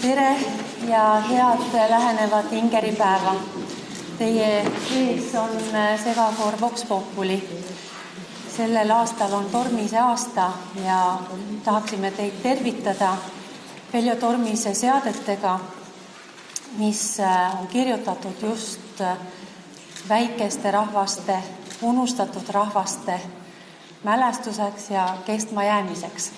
Tere ja head lähenevat ingeripäeva. Teie ees on segakoor Vox Populi. Sellel aastal on Tormise aasta ja tahaksime teid tervitada Veljo Tormise seadetega, mis on kirjutatud just väikeste rahvaste, unustatud rahvaste mälestuseks ja kestmajäämiseks.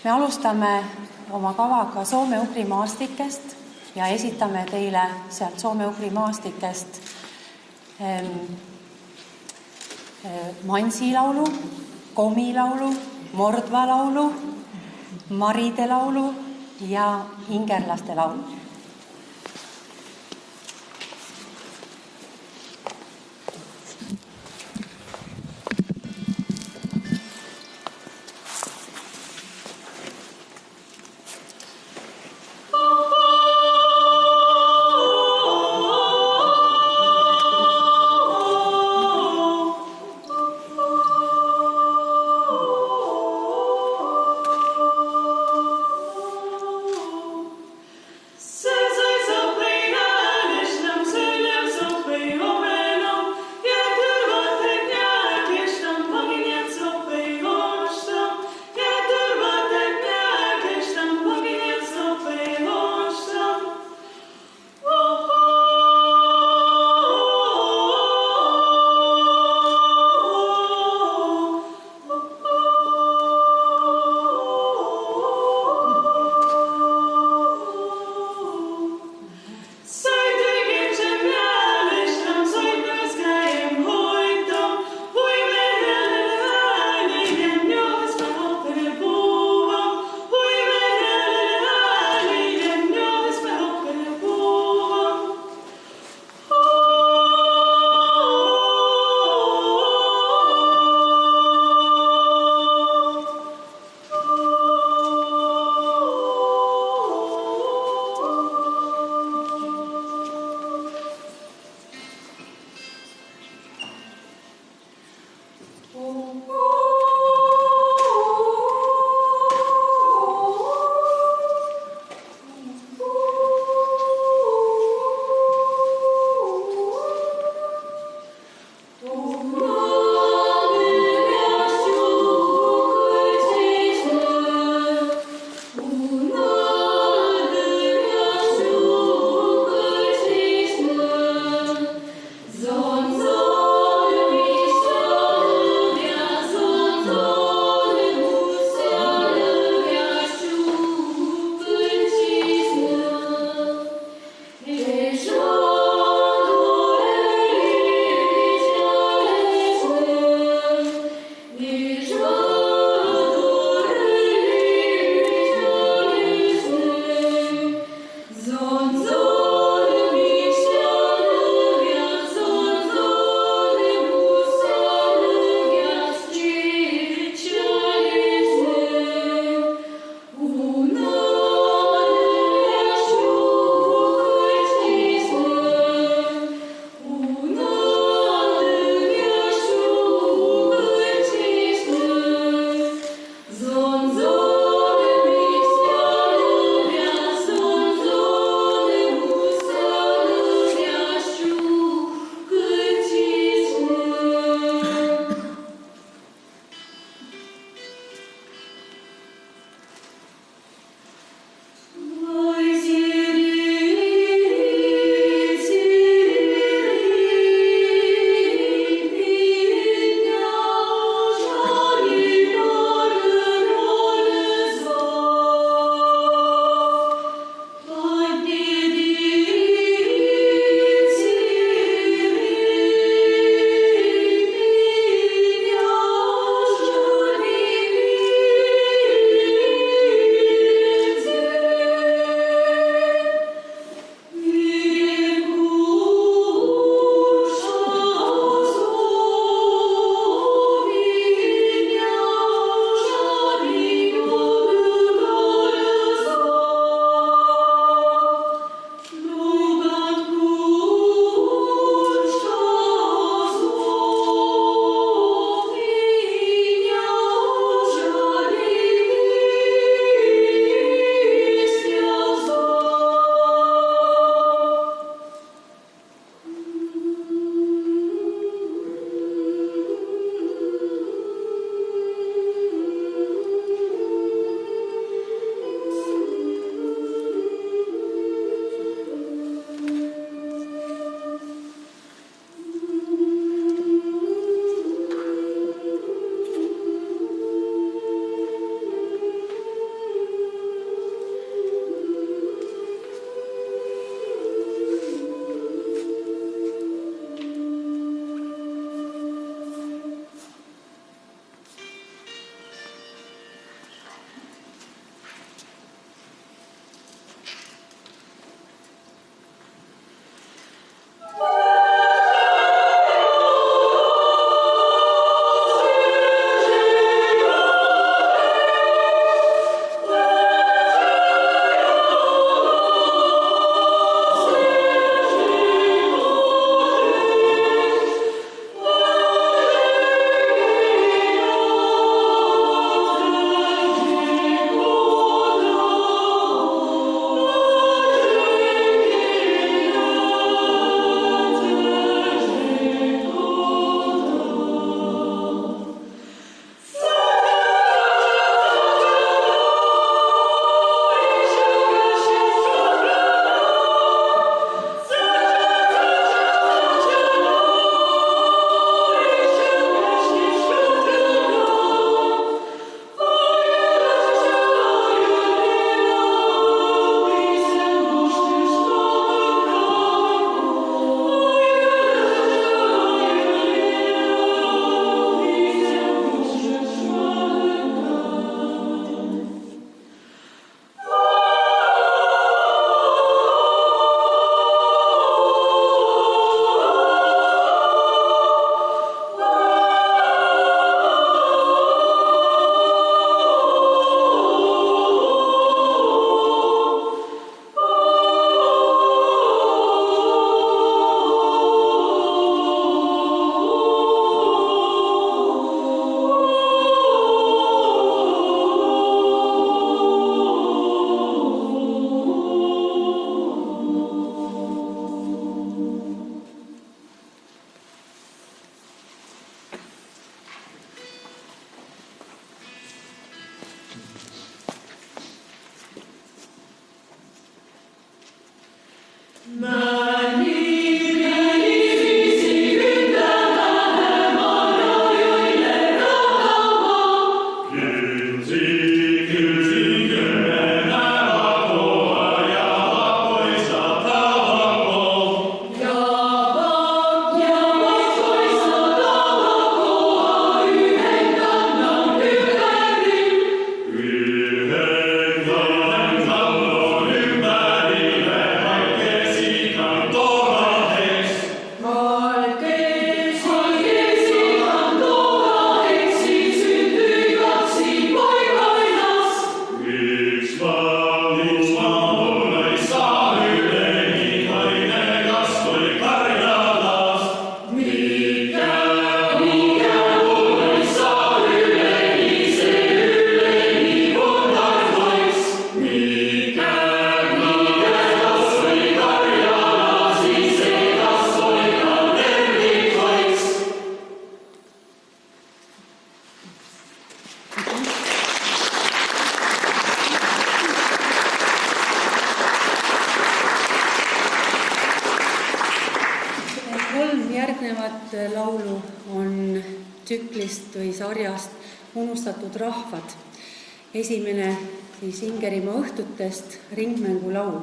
Me alustame oma kavaga soome-ugri maastikest ja esitame teile sealt soome-ugri maastikest Mansi laulu, Komi laulu, Mordva laulu, Maride laulu ja Ingerlaste laulu. So Laulu on tsüklist või sarjast Unustatud rahvad. Esimene siis Ingerimaa õhtutest ringmängulaul.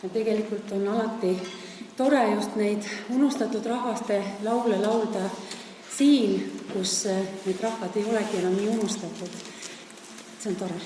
Ja tegelikult on alati tore just neid unustatud rahvaste laule laulda siin, kus need rahvad ei olegi enam nii unustatud. See on tore.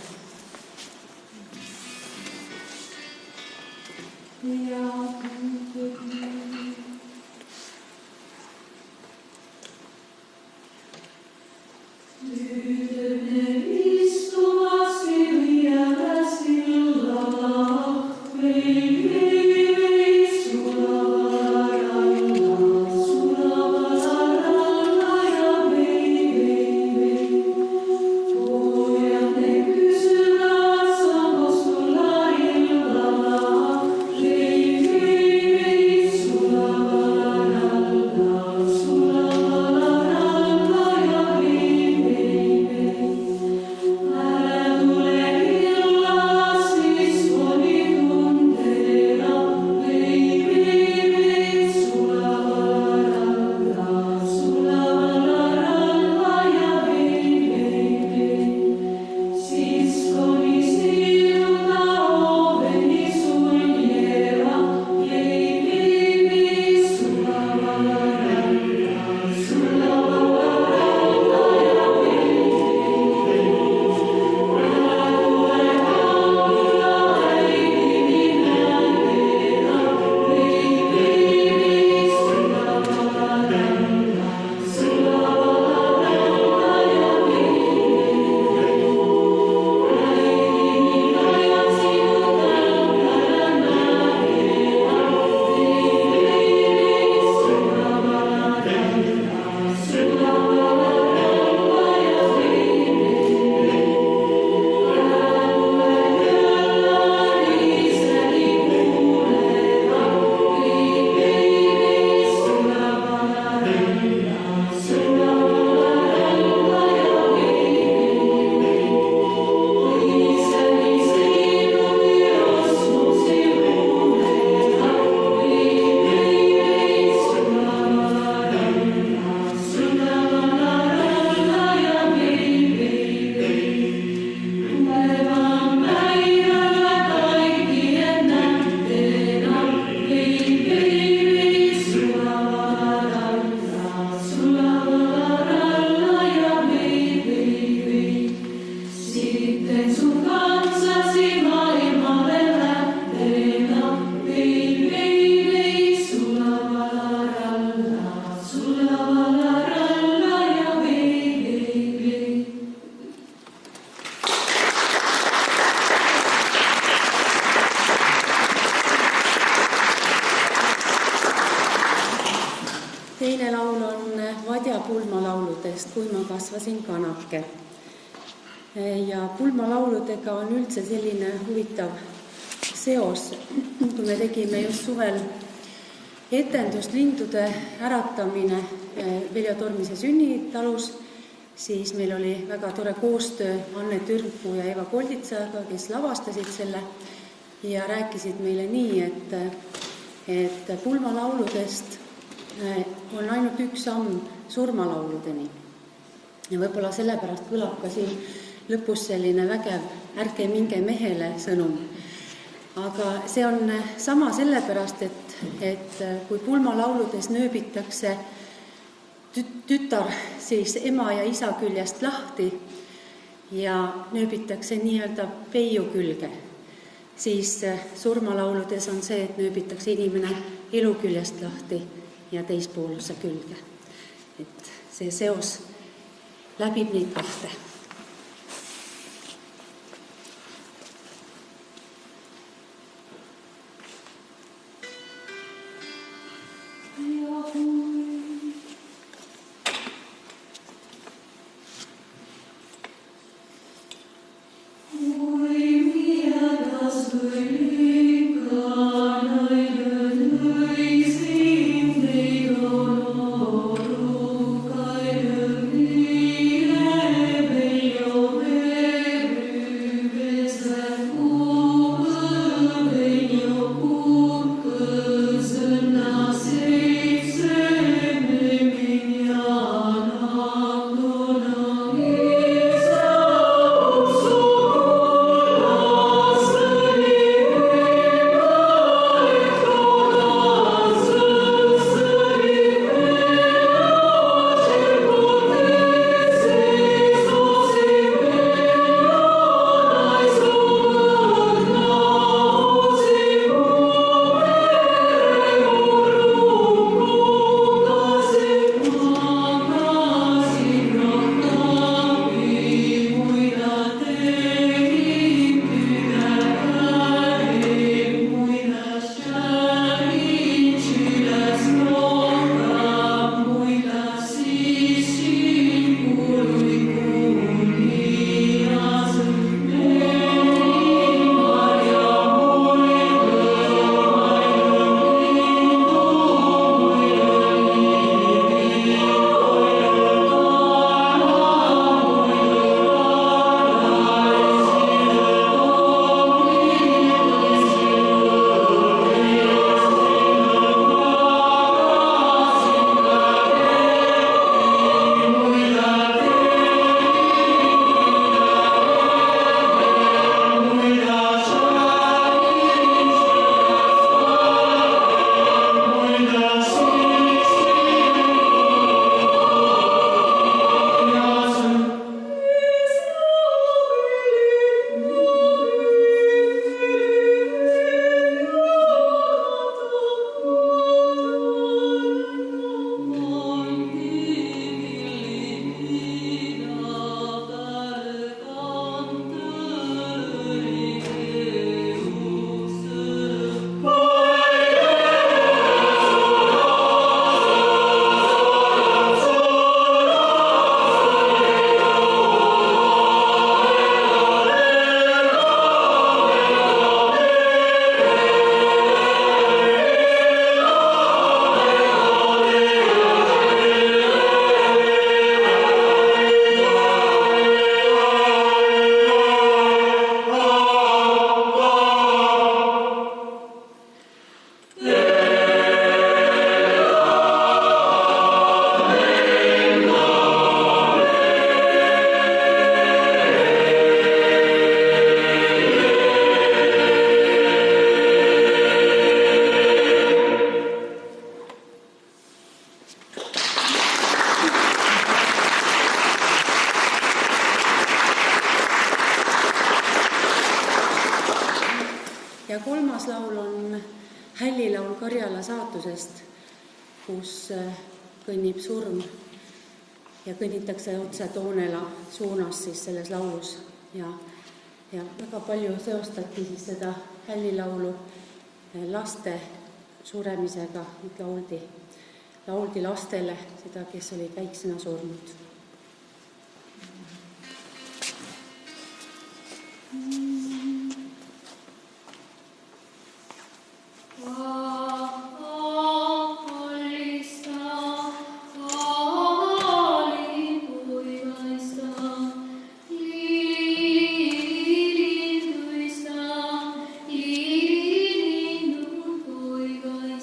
Teine laul on Vadja pulmalauludest Kui ma kasvasin kanake. Ja pulmalauludega on üldse selline huvitav seos. Kui me tegime just suvel etendust Lindude äratamine Veljo Tormise sünnitalus, siis meil oli väga tore koostöö Anne Türmpuu ja Eva Kolditsaga, kes lavastasid selle ja rääkisid meile nii, et et pulmalauludest on ainult üks samm surmalauludeni. Ja võib-olla sellepärast kõlab ka siin lõpus selline vägev ärge minge mehele sõnum. Aga see on sama sellepärast, et kui pulmalauludes nööbitakse tütar siis ema ja isa küljest lahti ja nööbitakse nii-öelda peiu külge, siis surmalauludes on see, et nööbitakse inimene elu küljest lahti ja teispooluse külge. Et see seos läbib neid kahte. Ja kolmas laul on hällilaul Karjala saatusest, kus kõnnib surm ja kõnnitakse otse Toonela suunas siis selles laulus. Ja väga palju seostati siis seda hällilaulu laste suremisega, lauldi lastele seda, kes olid väiksena surnud. Poigaista.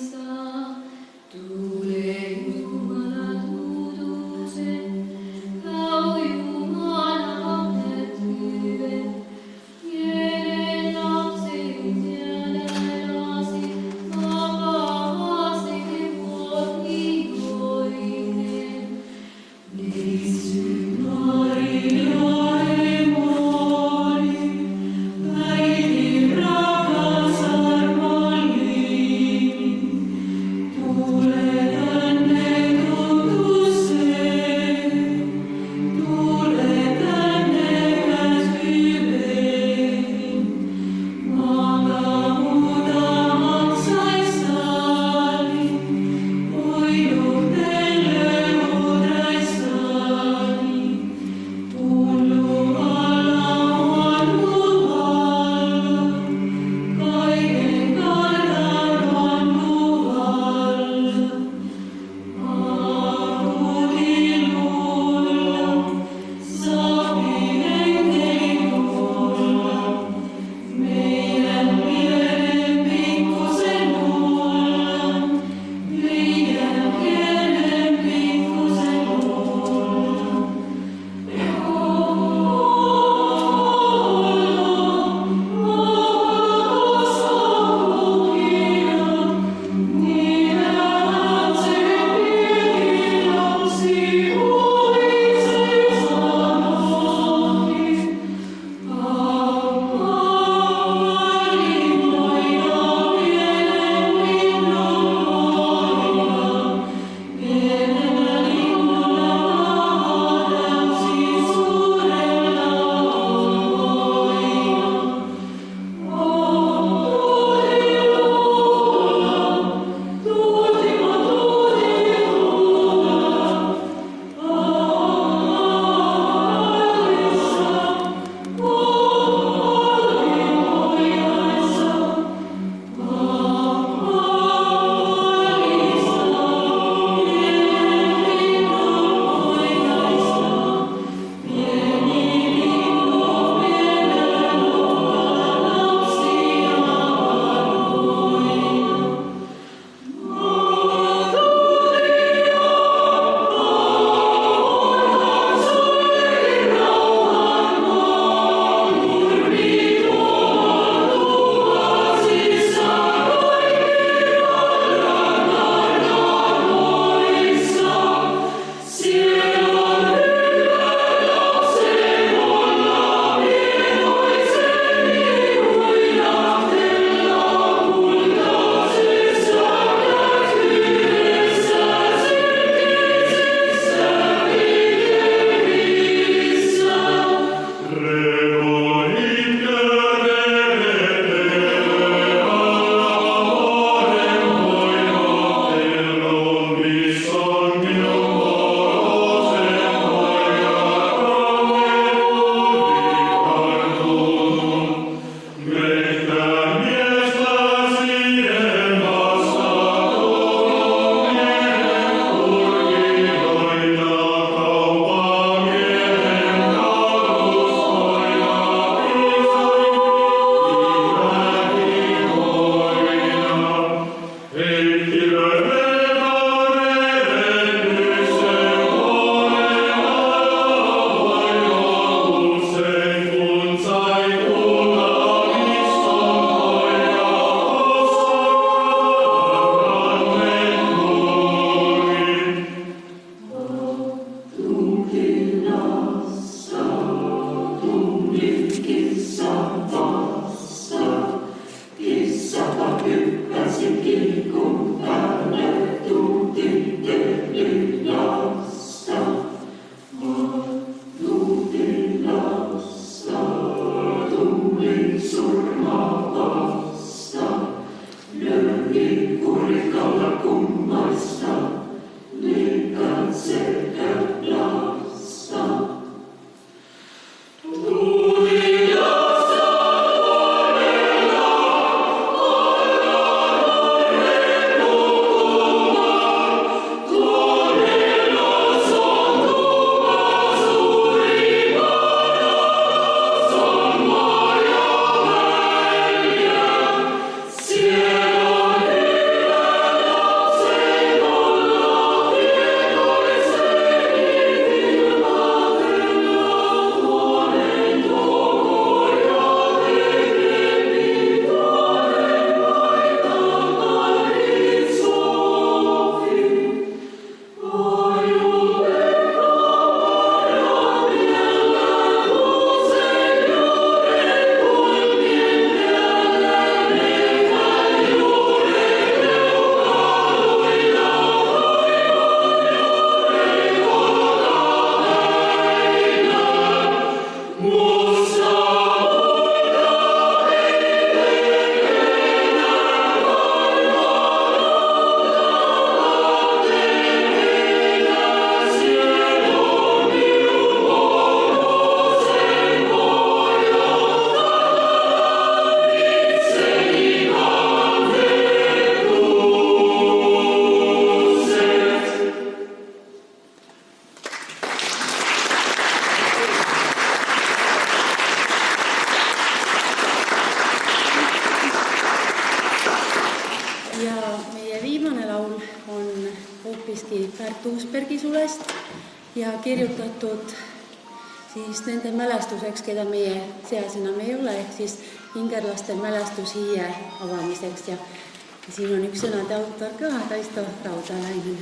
hoopiski Pärt Uusbergi sulest ja kirjutatud siis nende mälestuseks, keda meie seas enam ei ole, ehk siis hingerlaste mälestushiie avamiseks ja siin on üks sõnade autor ka, Taisto Raudalainen.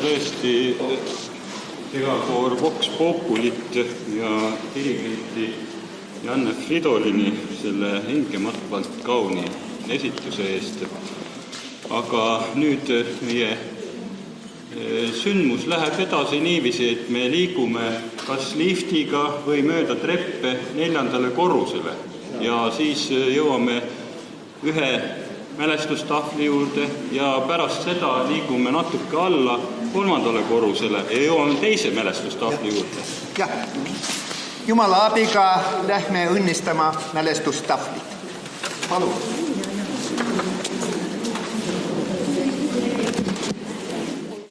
tõesti kehakoor Vox Populit ja dirigenti Janne Fridolini selle hingematvalt kauni esituse eest. Aga nüüd meie sündmus läheb edasi niiviisi, et me liigume kas liftiga või mööda treppe 4. korrusele ja siis jõuame ühe mälestustahvli juurde ja pärast seda liigume natuke alla 3. korrusele ja jõuame teise mälestustahvli juurde. Jah, Jumala abiga lähme õnnistama mälestustahvlit. Palun.